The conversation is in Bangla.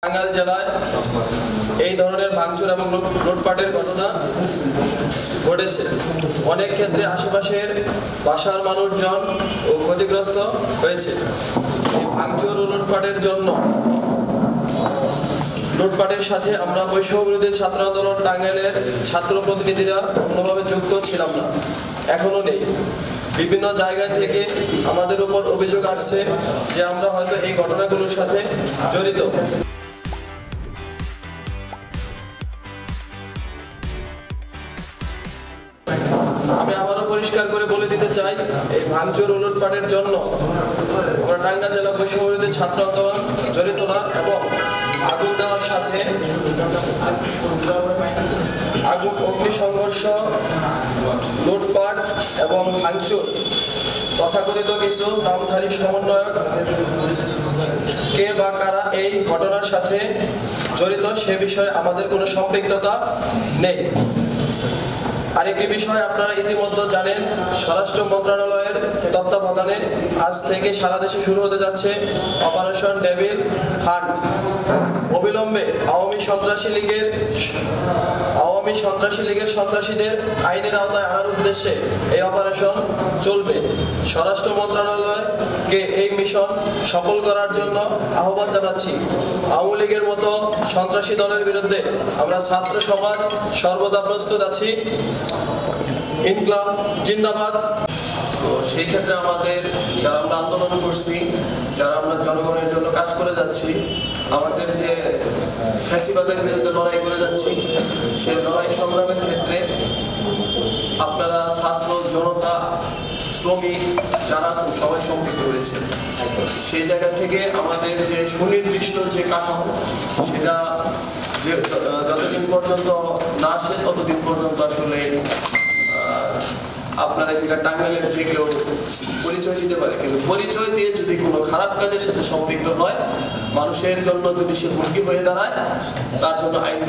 টাঙ্গাইল জেলায় এই ধরনের ভাঙচুর এবং লুটপাটের ঘটনা ঘটেছে। অনেক ক্ষেত্রে আশেপাশের বাসার মানুষজন ও ক্ষতিগ্রস্ত হয়েছে। এই ভাঙচুর ও লুটপাটের জন্য লুটপাটের সাথে আমরা বৈষম্যবিরোধী ছাত্র আন্দোলন টাঙ্গাইলের ছাত্র প্রতিনিধিরা কোনোভাবে যুক্ত ছিলাম না, এখনো নেই। বিভিন্ন জায়গা থেকে আমাদের উপর অভিযোগ আসছে যে আমরা হয়তো এই ঘটনাগুলোর সাথে জড়িত। আমি আবারও পরিষ্কার করে বলে দিতে চাই, এই ভাঙচুর ও লুটপাটের জন্য আমরা টাঙ্গাইল জেলা বৈষম্যবিরোধী ছাত্র আন্দোলন জড়িত না এবং আগুন দেওয়ার সাথে অগ্নি সংঘর্ষ, লুটপাট এবং ভাঙচুর তথাকথিত কিছু নামধারী সমন্বয়ক কে বা কারা এই ঘটনার সাথে জড়িত সে বিষয়ে আমাদের কোনো সম্পৃক্ততা নেই। আরেকটি বিষয় আপনারা ইতিমধ্যে জানেন, স্বরাষ্ট্র মন্ত্রণালয়ের তত্ত্বাবধানে আজ থেকে সারা দেশে শুরু হতে যাচ্ছে অপারেশন ডেভিল হান্ট। অবিলম্বে আওয়ামী সন্ত্রাসী লীগের সন্ত্রাসীদের আইনের আওতায় আনার উদ্দেশ্যে এই অপারেশন চলবে। স্বরাষ্ট্র মন্ত্রণালয়কে এই মিশন সফল করার জন্য আহ্বান জানাচ্ছি। আওয়ামী লীগের মতো সন্ত্রাসী দলের বিরুদ্ধে আমরা ছাত্র সমাজ সর্বদা প্রস্তুত আছি। ইনকলাব জিন্দাবাদ। তো সেই ক্ষেত্রে আমাদের যারা আমরা আন্দোলন করছি, যারা আমরা জনগণের জন্য কাজ করে যাচ্ছি, আমাদের যে ফ্যাসিবাদের বিরুদ্ধে লড়াই করে যাচ্ছি, সেই লড়াই সংগ্রামের ক্ষেত্রে আপনারা ছাত্র জনতা শ্রমিক যারা আছেন সবাই সম্পৃক্ত রয়েছে। সেই জায়গা থেকে আমাদের যে সুনির্দিষ্ট যে কাঠামো, সেটা যতদিন পর্যন্ত না আসে ততদিন পর্যন্ত আসলে আপনারা এখানে টাঙ্গাইলের যে কেউ পরিচয় দিতে পারে, কিন্তু পরিচয় দিয়ে যদি কোনো খারাপ কাজের সাথে সম্পৃক্ত হয়, মানুষের জন্য যদি সে হুমকি হয়ে দাঁড়ায়, তার জন্য আইন